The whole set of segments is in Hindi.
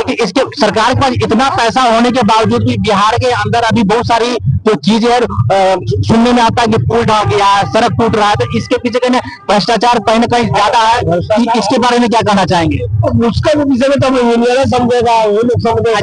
लेकिन इसके सरकार के पास इतना पैसा होने के बावजूद भी बिहार के अंदर अभी बहुत सारी जो चीजें सुनने में आता है कि पुल ढह गया है, सड़क टूट रहा है, तो इसके पीछे कहीं भ्रष्टाचार कहीं ना कहीं ज्यादा है। इसके बारे में क्या कहना चाहेंगे? उसका विषय में तो इंजीनियर समझेगा, वो लोग समझेगा।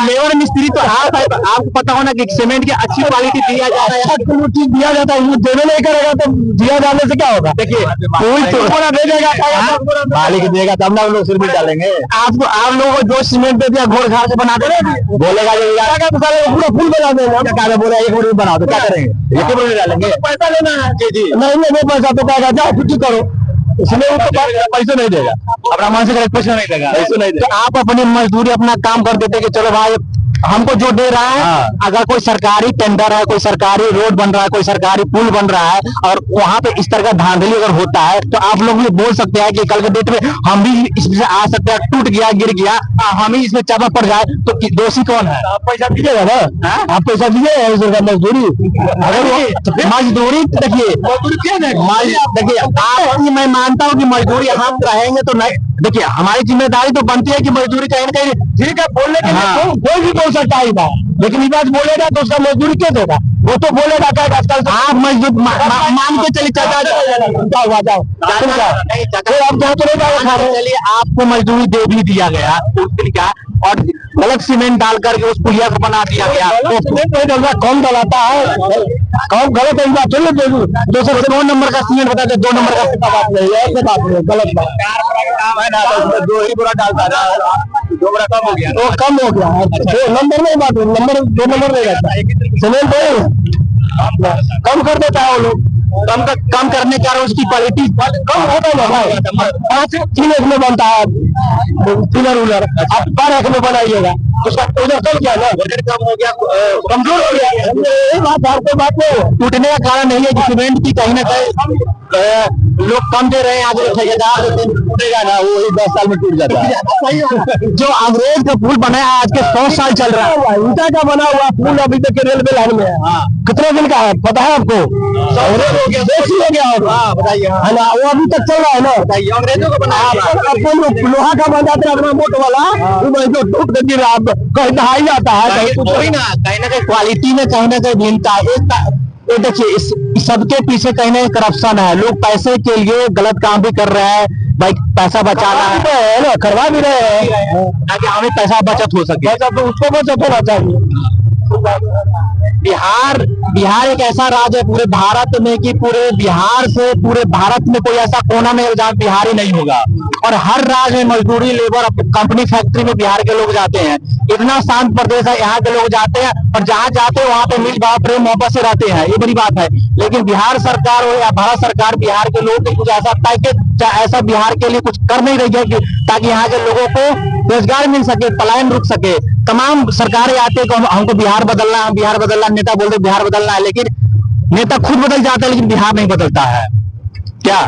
लेबर मिस्त्री तो आपको पता होना कि सीमेंट की अच्छी क्वालिटी दिया जाता है, चीज दिया जाता है, वो देने नहीं करेगा तो दिया जाने से क्या होगा? देखिए पुल तो दे देगा, मालिक देगा तब ना लोग सिर में डालेंगे। आप लोगों को जो सीमेंट दे दिया घोड़ घाड़ से बना दे, बोलेगा पूरा पुल बना देगा। क्या बोले एक रोड बना दो, क्या करेंगे? एक रोड डालेंगे, पैसा लेना है। जी जी, नहीं पैसा तो कहेगा जाओ कुछ करो, इसलिए वो तो पैसे नहीं देगा, अपना मन से पैसा नहीं देगा, पैसे नहीं देगा। आप अपनी मजदूरी अपना काम कर देते कि चलो भाई हमको जो दे रहा है। अगर कोई सरकारी टेंडर है, कोई सरकारी रोड बन रहा है, कोई सरकारी पुल बन रहा है और वहाँ पे इस तरह का धांधली अगर होता है तो आप लोग भी बोल सकते हैं कि कल के डेट में हम भी इसमें आ सकते हैं, टूट गया गिर गया हम ही इसमें चापा पड़ जाए तो दोषी कौन है? आप पैसा दीजिएगा ना, आप पैसा दीजिए मजदूरी। अगर मजदूरी देखिए देखिए मैं मानता हूँ कि मजदूरी हम रहेंगे तो नहीं। देखिए हमारी जिम्मेदारी तो बनती है कि मजदूरी कहीं ना कहीं ठीक है बोलने के लिए कोई भी बोल सकता है बात, लेकिन ये बात बोलेगा तो उसका मजदूरी क्यों देगा? वो तो बोलेगा क्या आजकल आप मजदूर मान के चलिए चलिए आपको मजदूरी दे भी दिया गया का और गलत सीमेंट डाल करके उस पुलिया को बना दिया गया, कौन डलाता है? कौन गलत है बात? चलो दूसरे 2 नंबर का सीमेंट बता दे, 2 नंबर का बात नहीं है, ऐसे बात नहीं, गलत बात काम है ना, तो 2 ही पूरा डालता था, 2 बड़ा कम हो गया, वो कम हो गया। 2 नंबर नहीं बात, नंबर 2 नंबर नहीं रहता, सीमेंट कम कर देता है वो लोग। कम करने के कारण उसकी क्वालिटी कम होता है भाई। 5 1 में बनता है पिलर उलर, आप 12 में बनाइएगा उसका उधर कम क्या ना, वजन कम हो गया, कमजोर हो गया। यही बात है, बात नहीं टूटने का कारण नहीं है कि सीमेंट की कहीं ना कहीं लोग कम दे रहे हैं। आज ठेकेदार टूटेगा ना, वो 10 साल में टूट जाता है। जो अंग्रेज का पुल बना है आज के 100 साल चल रहा है, ईटा का बना हुआ पुल अभी तक रेलवे लाइन में है। कितने दिन का है पता है आपको? हो गया होगा, बताइए है ना, वो अभी तक चल रहा है ना। बताइए अंग्रेजों को बना लोहा का बन जाता है अपना मोट वाला, वो टूट के गिर कहीं नहाई जाता है, कहीं ना कहीं क्वालिटी में कहीं ना कहीं भिन्नता है। देखिए इस सबके पीछे कहीं ना करप्शन है, लोग पैसे के लिए गलत काम भी कर रहे हैं, भाई पैसा बचाना है ना, करवा भी रहे हैं ताकि हमें पैसा बचत हो सके, तो उसको बचत होना चाहिए। बिहार एक ऐसा राज्य है पूरे भारत में कि पूरे बिहार से पूरे भारत में कोई ऐसा कोना नहीं जहाँ बिहारी नहीं होगा, और हर राज्य में मजदूरी लेबर कंपनी फैक्ट्री में बिहार के लोग जाते हैं। इतना शांत प्रदेश है, यहाँ के लोग जाते हैं और जहाँ जाते हैं वहाँ पे मिल भाव प्रेम मोहब्बत से रहते हैं, ये बड़ी बात है। लेकिन बिहार सरकार हो या भारत सरकार बिहार के लोगों को कुछ ऐसा पैकेज ऐसा बिहार के लिए कुछ कर नहीं रही है ताकि यहाँ के लोगों को रोजगार मिल सके, पलायन रुक सके। तमाम सरकारें आते हैं हमको बिहार बदलना है, बिहार बदलना, नेता बोलते बिहार बदलना है, लेकिन नेता खुद बदल जाता है लेकिन बिहार नहीं बदलता है। क्या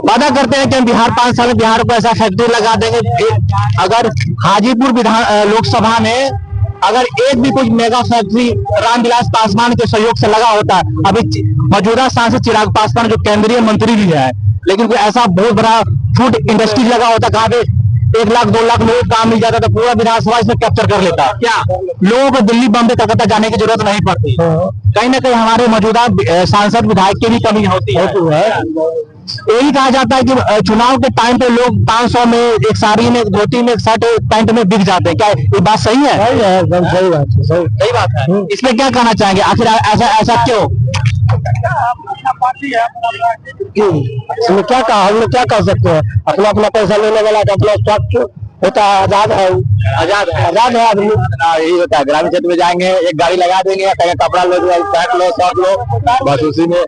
वादा करते हैं कि हम बिहार 5 साल में बिहार को ऐसा फैक्ट्री लगा देंगे। अगर हाजीपुर लोकसभा में अगर एक भी कोई मेगा फैक्ट्री रामविलास पासवान के सहयोग से लगा होता, अभी मौजूदा सांसद चिराग पासवान जो केंद्रीय मंत्री भी है, लेकिन कोई ऐसा बहुत बड़ा फूड इंडस्ट्री लगा होता कहाँ पे 1 लाख 2 लाख लोगों को काम मिल जाता, तो पूरा विधानसभा इसमें कैप्चर कर लेता। क्या लोगों को दिल्ली बॉम्बे कलकत्ता जाने की जरूरत नहीं पड़ती? कहीं ना कहीं हमारे मौजूदा सांसद विधायक की भी कमी होती है। यही कहा जाता है कि चुनाव के टाइम पे लोग 500 में एक साड़ी में, धोती में, शर्ट पैंट में बिक जाते हैं। क्या ये बात सही है? सही बात है। इसमें क्या कहना चाहेंगे? आखिर ऐसा क्यों? इसमें क्या कहा, हम लोग क्या कर सकते हैं? अपना पैसा लेने वाला अपना स्वास्थ्य होता है, आजाद है आदमी। यही होता है, ग्रामीण क्षेत्र में जाएंगे एक गाड़ी लगा देंगे, कपड़ा लो, शर्ट लो, शर्ट लो, बस उसी में।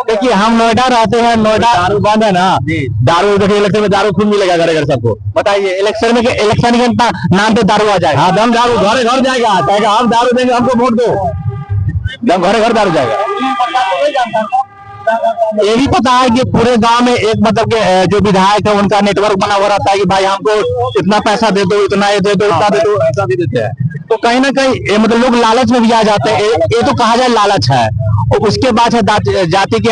देखिए हम नोएडा रहते हैं, नोएडा दारू बंद है ना, दारू देखिए इलेक्शन में दारू खुद मिलेगा घर घर सबको। बताइए इलेक्शन के नाम पे दारू आ जाएगा। हाँ, दम दारू घर घर जाएगा, आप दारू देंगे हमको वोट दो, दम घर घर दारू जाएगा। ये भी पता है कि पूरे गांव में एक मतलब के जो विधायक है उनका नेटवर्क बना हुआ रहता है कि भाई हमको इतना पैसा दे दो, इतना ये दे दो, इतना दे दो, ऐसा भी देते हैं। तो कहीं ना कहीं मतलब लोग लालच में भी आ जाते हैं। ये तो कहा जाए लालच है, और उसके बाद है जाति के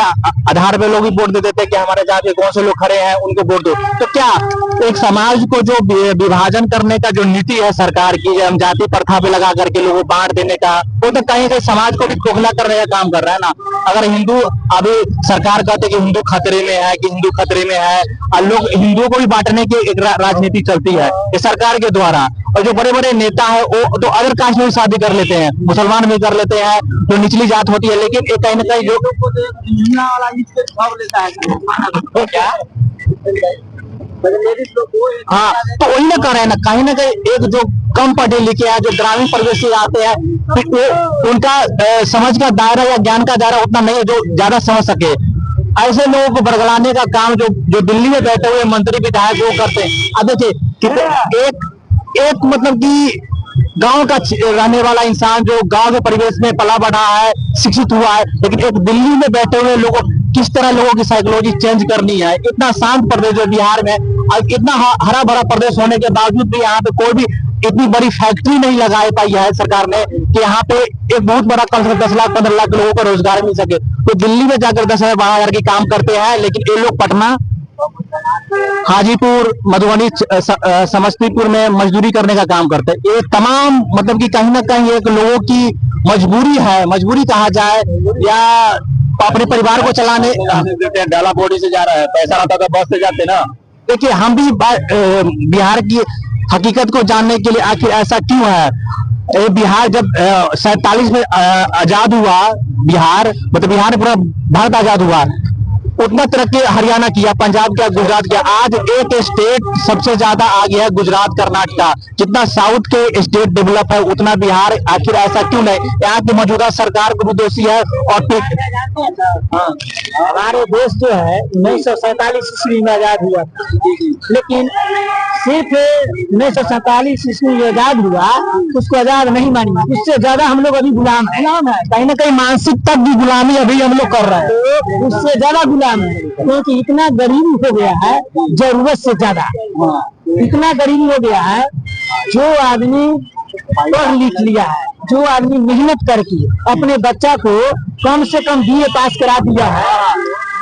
आधार पे लोग ही वोट दे देते हैं कि हमारे जाति के कौन से लोग खड़े हैं उनको वोट दो। तो क्या एक समाज को जो विभाजन करने का जो नीति है सरकार की, हम जाति प्रथा पे लगा करके लोगों को बांट देने का, वो तो कहीं कहीं समाज को भी खोखला करने का काम कर रहा है ना। अगर हिंदू अभी सरकार कहते हैं कि हिंदू खतरे में है, कि हिंदू खतरे में है, और लोग हिंदुओं को भी बांटने की एक राजनीति चलती है ये सरकार के द्वारा। और जो बड़े बड़े नेता है वो तो अदर कास्ट में भी शादी कर लेते हैं, मुसलमान भी कर लेते हैं, जो निचली जात होती है, लेकिन एक कहीं ना कहीं जो क्या हाँ, तो वही ना कर रहे हैं ना कहीं एक जो कम पढ़े लिखे हैं, जो ग्रामीण परिवेश से आते हैं, तो उनका समझ का दायरा या ज्ञान का दायरा उतना नहीं है जो ज्यादा समझ सके। ऐसे लोगों को बरगलाने का काम जो दिल्ली में बैठे हुए मंत्री विधायक वो करते हैं। अब देखिए एक मतलब कि गांव का रहने वाला इंसान जो गांव के परिवेश में पला बढ़ा है, शिक्षित हुआ है, लेकिन एक दिल्ली में बैठे हुए लोगों किस तरह लोगों की साइकोलॉजी चेंज करनी है। इतना शांत प्रदेश जो बिहार में, और इतना हरा भरा प्रदेश होने के बावजूद भी यहाँ पे कोई भी इतनी बड़ी फैक्ट्री नहीं लगा पाई है सरकार ने कि यहाँ पे एक बहुत बड़ा कम से कम 10 लाख 15 लाख लोगों को रोजगार मिल सके। तो दिल्ली में जाकर 10,000 12,000 की काम करते हैं, लेकिन ये लोग पटना, हाजीपुर, मधुबनी, समस्तीपुर में मजदूरी करने का काम करते हैं। ये तमाम मतलब कि कहीं ना कहीं एक लोगों की मजबूरी है, मजबूरी कहा जाए, या अपने परिवार को चलाने। डाला बोर्डी से जा रहा है, पैसा आता तो बस से जाते ना। देखिए हम भी बिहार की हकीकत को जानने के लिए आखिर ऐसा क्यों है। बिहार जब 47 में आजाद हुआ, बिहार मतलब बिहार पूरा भारत आजाद हुआ, उतना तरक्की हरियाणा किया, पंजाब किया, गुजरात किया। आज एक स्टेट सबसे ज्यादा आगे है, गुजरात, कर्नाटक। जितना साउथ के स्टेट डेवलप है उतना बिहार आखिर ऐसा क्यों नहीं। यहाँ की मौजूदा सरकार को भी दोषी है। और हमारे देश जो है 1947 ईस्वी में आजाद हुआ, लेकिन सिर्फ 1947 ईस्वी में आजाद हुआ, उसको आजाद नहीं मानिए, उससे ज्यादा हम लोग अभी गुलाम है। कहीं ना कहीं मानसिक तक भी गुलामी अभी हम लोग कर रहे हैं, उससे ज्यादा गुलाम है, क्योंकि इतना गरीबी हो गया है जरूरत से ज्यादा। इतना गरीबी हो गया है, जो आदमी पढ़ लिख लिया है, जो आदमी मेहनत करके अपने बच्चा को कम से कम बीए पास करा दिया है,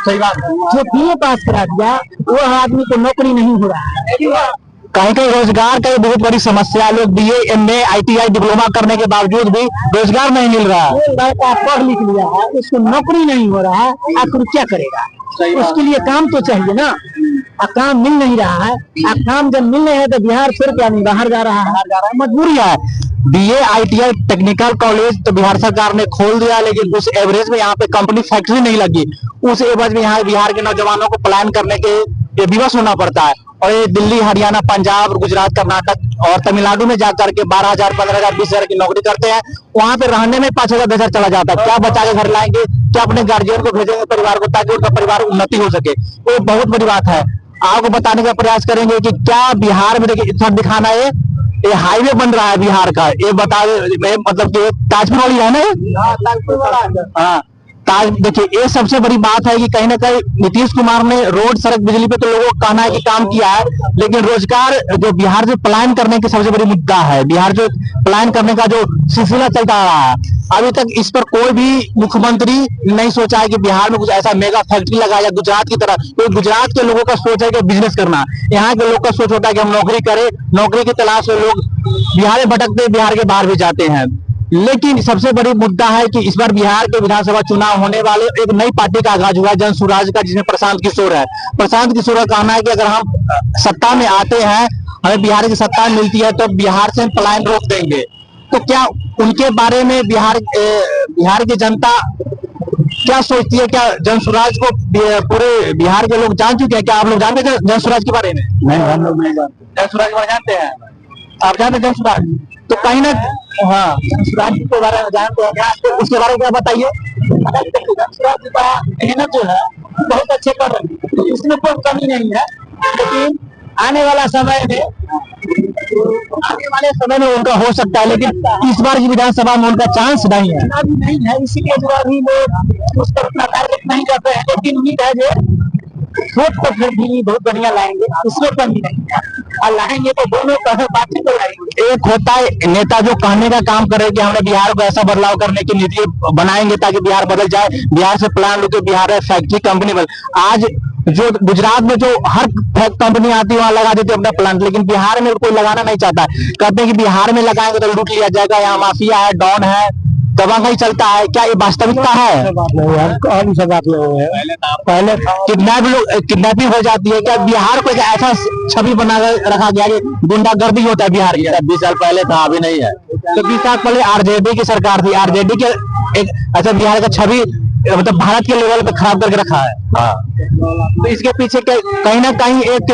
सही बात, जो बीए पास करा दिया वो आदमी को नौकरी नहीं हो रहा है। कहीं कहीं रोजगार का बहुत बड़ी समस्या। लोग बीए, एमए, आईटीआई डिप्लोमा करने के बावजूद भी रोजगार नहीं मिल रहा है। लड़का पढ़ लिख लिया है, उसको नौकरी नहीं हो रहा है, आखिर क्या करेगा। उसके लिए काम तो चाहिए ना, काम मिल नहीं रहा है। काम जब मिल रहे हैं तो बिहार फिर क्या नहीं बाहर जा रहा है, मजबूरी है। बीए, आईटीआई, टेक्निकल कॉलेज तो बिहार सरकार ने खोल दिया, लेकिन उस एवरेज में यहाँ पे कंपनी फैक्ट्री नहीं लगी। उस एवज में यहाँ बिहार के नौजवानों को प्लान करने के विवश होना पड़ता है। और ये दिल्ली, हरियाणा, पंजाब, गुजरात, कर्नाटक और तमिलनाडु में जाकर के 12,000, 15,000, 20,000 की नौकरी करते हैं। वहां पे रहने में 5,000, 10,000 चला जाता है। क्या बचा के घर लाएंगे, क्या अपने गार्जियन को भेजेंगे परिवार को, ताकि उनका परिवार उन्नति हो सके। वो बहुत बड़ी बात है। आपको बताने का प्रयास करेंगे कि क्या बिहार में, देखिए सब दिखाना है, ये हाईवे बन रहा है बिहार का, ये बता मतलब कि ताजपुर वाली है ना। हाँ, देखिए ये सबसे बड़ी बात है कि कहीं ना कहीं नीतीश कुमार ने रोड, सड़क, बिजली पे तो लोगों को कहना है कि काम किया है, लेकिन रोजगार जो बिहार से पलायन करने की सबसे बड़ी मुद्दा है। बिहार जो पलायन करने का जो सिलसिला चलता रहा है, अभी तक इस पर कोई भी मुख्यमंत्री नहीं सोचा है कि बिहार में कुछ ऐसा मेगा फैक्ट्री लगाया गुजरात की तरह। तो गुजरात के लोगों का सोच है कि बिजनेस करना, यहाँ के लोग का सोच होता है कि हम नौकरी करें। नौकरी की तलाश में लोग बिहार में भटकते, बिहार के बाहर भी जाते हैं। लेकिन सबसे बड़ी मुद्दा है कि इस बार बिहार के विधानसभा चुनाव होने वाले, एक नई पार्टी का आगाज हुआ है, जन स्वराज का, जिसमें प्रशांत किशोर है। प्रशांत किशोर का कहना है कि अगर हम सत्ता में आते हैं, हमें बिहार की सत्ता मिलती है, तो बिहार से हम पलायन रोक देंगे। तो क्या उनके बारे में बिहार की जनता क्या सोचती है? क्या जन स्वराज को पूरे बिहार के लोग जान चुके हैं? क्या आप लोग जानते हैं जन स्वराज के बारे में? नहीं, हम लोग नहीं जानते। जन स्वराज के बारे में जानते हैं? आप जानते हैं जन स्वराज? तो कहीं ना, हाँ, जन स्वराज के बारे में जानते हैं क्या? तो उसके बारे में क्या बताइए। जन स्वराज का मेहनत जो है बहुत अच्छे कर रहे हैं, इसमें कोई कमी नहीं है, लेकिन आने वाले समय में उनका हो सकता है, लेकिन इस बार की विधानसभा में उनका चांस नहीं है। अभी नहीं है, इसीलिए जो अभी लोग उस पर उतना टारगेट नहीं करते हैं, लेकिन उम्मीद है जो वोट तो फिर भी बहुत बढ़िया लाएंगे, उसमें कमी नहीं है, और लाएंगे तो दोनों तरह बातें तो लाएंगे। एक होता है नेता जो कहने का काम करे कि हमने बिहार को ऐसा बदलाव करने की नीति बनाएंगे ताकि बिहार बदल जाए, बिहार से प्लान लो कि बिहार में फैक्ट्री कंपनी बन। आज जो गुजरात में जो हर कंपनी आती है वहां लगा देते अपना प्लांट, लेकिन बिहार में कोई लगाना नहीं चाहता। कहते हैं कि बिहार में लगाएंगे तो लूट लिया जाएगा, यहाँ माफिया है, डॉन है, दबंगई चलता है। क्या ये वास्तविकता है? बात नहीं है, कौन सा बात नहीं है। पहले किडनैपिंग हो जाती है। क्या बिहार को एक ऐसा छवि बना रखा गया कि गुंडागर्दी होता है बिहार की? 20 साल पहले था, अभी नहीं है। तो 20 साल पहले आरजेडी की सरकार थी, आरजेडी के एक अच्छा बिहार का छवि मतलब भारत के लेवल पे खराब करके रखा है। हाँ। तो इसके पीछे कहीं ना कहीं एक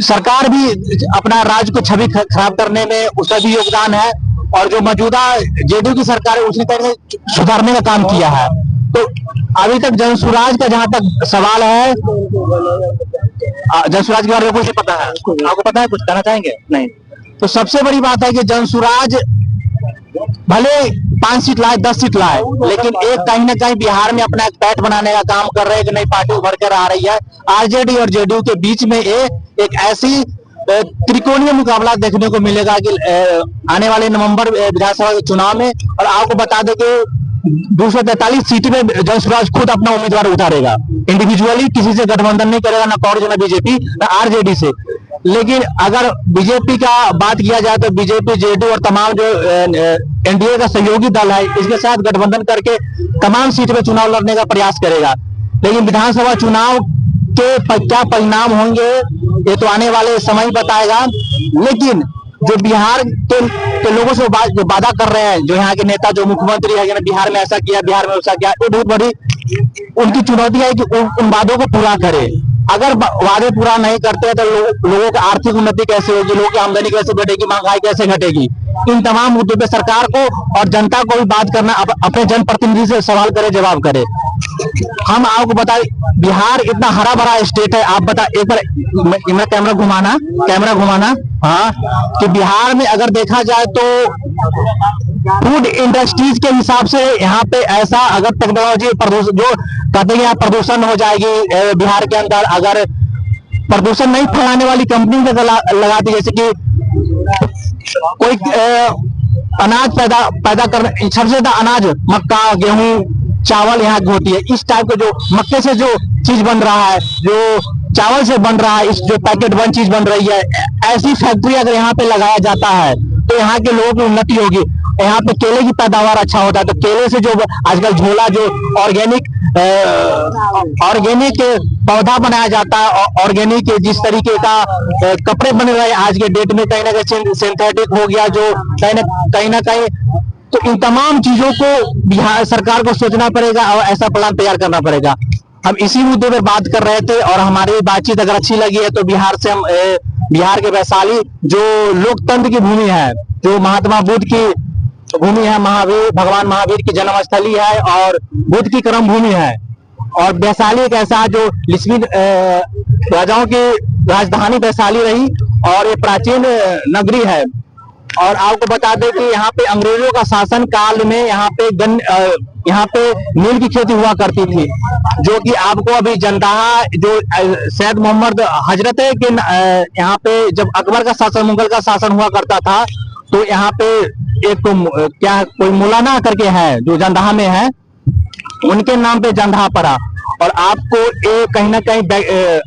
सरकार भी अपना राज्य को छवि खराब करने में उसका भी योगदान है, और जो मौजूदा जेडीयू की सरकार है उसने कहीं सुधारने का काम किया है। तो अभी तक जनसुराज का जहां तक सवाल है, जनसुराज के बारे में कुछ पता है? आपको पता है? कुछ कहना चाहेंगे? नहीं। तो सबसे बड़ी बात है कि जनसुराज भले 5 सीट लाए, 10 सीट लाए, लेकिन एक कहीं ना कहीं बिहार में अपना एक पैठ बनाने का काम कर रहे हैं कि नई पार्टी उभर कर आ रही है। आरजेडी और जेडीयू के बीच में एक ऐसी त्रिकोणीय मुकाबला देखने को मिलेगा कि आने वाले नवंबर विधानसभा के चुनाव में। और आपको बता दें कि 243 सीट में जनसुराज खुद अपना उम्मीदवार उतारेगा, इंडिविजुअली किसी से गठबंधन नहीं करेगा, ना कांग्रेस, ना बीजेपी, ना आरजेडी से। लेकिन अगर बीजेपी का बात किया जाए तो बीजेपी, जेडीयू और तमाम जो एनडीए का सहयोगी दल है, इसके साथ गठबंधन करके तमाम सीट में चुनाव लड़ने का प्रयास करेगा। लेकिन विधानसभा चुनाव के क्या परिणाम होंगे ये तो आने वाले समय बताएगा। लेकिन जो बिहार के लोगों से जो वादा कर रहे हैं, जो यहाँ के नेता, जो मुख्यमंत्री है, बिहार में ऐसा किया, बिहार में वैसा किया, ये बहुत बड़ी उनकी चुनौती है कि उन वादों को पूरा करे। अगर वादे पूरा नहीं करते हैं तो लोगों की आर्थिक उन्नति कैसे होगी, लोगों की आमदनी कैसे बढ़ेगी, महंगाई कैसे घटेगी? इन तमाम मुद्दों पे सरकार को और जनता को भी बात करना, अपने जनप्रतिनिधि से सवाल करे, जवाब करे। हम आपको बताएं, बिहार इतना हरा भरा स्टेट है। आप बता, एक बार मेरा कैमरा घुमाना। हाँ, कि बिहार में अगर देखा जाए तो फूड इंडस्ट्रीज के हिसाब से यहाँ पे ऐसा, अगर टेक्नोलॉजी जो कहते हैं यहाँ प्रदूषण हो जाएगी बिहार के अंदर, अगर प्रदूषण नहीं फैलाने वाली कंपनी लगाती, जैसे कि कोई अनाज पैदा करने, सबसे ज्यादा अनाज मक्का, गेहूं, चावल यहाँ की होती है। इस टाइप के जो मक्के से जो चीज बन रहा है, जो चावल से बन रहा है, इस जो पैकेट बन चीज बन रही है, ऐसी फैक्ट्री अगर यहाँ पे लगाया जाता है तो यहाँ के लोगों की उन्नति होगी। यहाँ पे केले की पैदावार अच्छा होता है, तो केले से जो आजकल झोला, जो ऑर्गेनिक पौधा बनाया जाता है, ऑर्गेनिक जिस तरीके का कपड़े बने हुए आज के डेट में, कहीं ना कहीं सिंथेटिक हो गया, जो कहीं ना कहीं। तो इन तमाम चीजों को बिहार सरकार को सोचना पड़ेगा और ऐसा प्लान तैयार करना पड़ेगा। हम इसी मुद्दे पर बात कर रहे थे, और हमारी बातचीत अगर अच्छी लगी है तो बिहार से हम बिहार के वैशाली, जो लोकतंत्र की भूमि है, जो महात्मा बुद्ध की भूमि है, भगवान महावीर की जन्मस्थली है और बुद्ध की कर्म भूमि है, और वैशाली एक ऐसा जो लिस्मी राजाओं की राजधानी वैशाली रही और ये प्राचीन नगरी है। और आपको बता दें कि यहाँ पे अंग्रेजों का शासन काल में यहाँ पे नील की खेती हुआ करती थी, जो कि आपको अभी जंदाहा, जो सैयद मोहम्मद हजरत है कि यहाँ पे जब अकबर का शासन, मुगल का शासन हुआ करता था, तो यहाँ पे एक क्या कोई मौलाना करके है जो जंदाहा में है, उनके नाम पे जंदाहा पड़ा। और आपको ये कहीं ना कहीं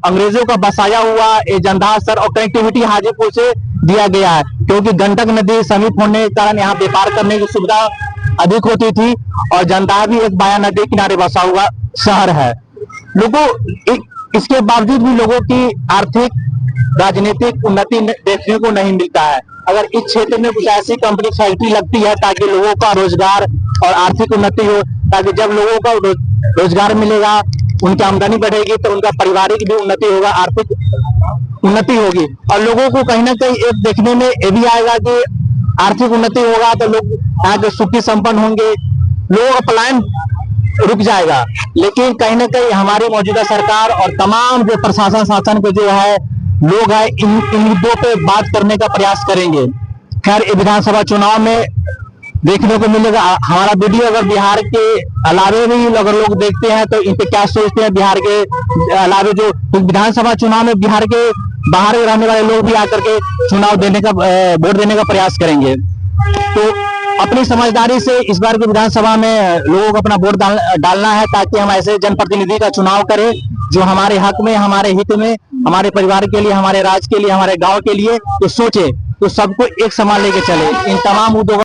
अंग्रेजों का बसाया हुआ ये जंदाहा सर, और कनेक्टिविटी हाजीपुर से दिया गया है, क्योंकि गंडक नदी समीप होने के कारण यहाँ व्यापार करने की सुविधा अधिक होती थी, और जंदाहा भी एक बाया नदी किनारे बसा हुआ शहर है। लोगों इसके बावजूद भी लोगों की आर्थिक, राजनीतिक उन्नति देखने को नहीं मिलता है। अगर इस क्षेत्र में कुछ ऐसी कंपनी, फैक्ट्री लगती है ताकि लोगों का रोजगार और आर्थिक उन्नति हो, ताकि जब लोगों का रोजगार मिलेगा, उनकी आमदनी बढ़ेगी, तो उनका पारिवारिक भी उन्नति होगा, आर्थिक उन्नति होगी। और लोगों को कहीं ना कहीं एक देखने में ये भी आएगा कि आर्थिक उन्नति होगा तो लोग यहाँ के सुखी संपन्न होंगे, लोगों का पलायन रुक जाएगा। लेकिन कहीं ना कहीं हमारी मौजूदा सरकार और तमाम जो प्रशासन, शासन के जो है लोग हैं, इन मुद्दों पे बात करने का प्रयास करेंगे। खैर, विधानसभा चुनाव में देखने को मिलेगा। हमारा वीडियो अगर बिहार के अलावे भी अगर लोग देखते हैं तो इन पे क्या सोचते हैं, बिहार के अलावे जो विधानसभा चुनाव में बिहार के बाहर रहने वाले लोग भी आकर के चुनाव देने का वोट देने का प्रयास करेंगे। तो अपनी समझदारी से इस बार की विधानसभा में लोगों को अपना वोट डालना है, ताकि हम ऐसे जनप्रतिनिधि का चुनाव करें जो हमारे हक में, हमारे हित में, हमारे परिवार के लिए, हमारे राज्य के लिए, हमारे गांव के लिए तो सोचे, तो सबको एक समान लेके चले। इन तमाम मुद्दों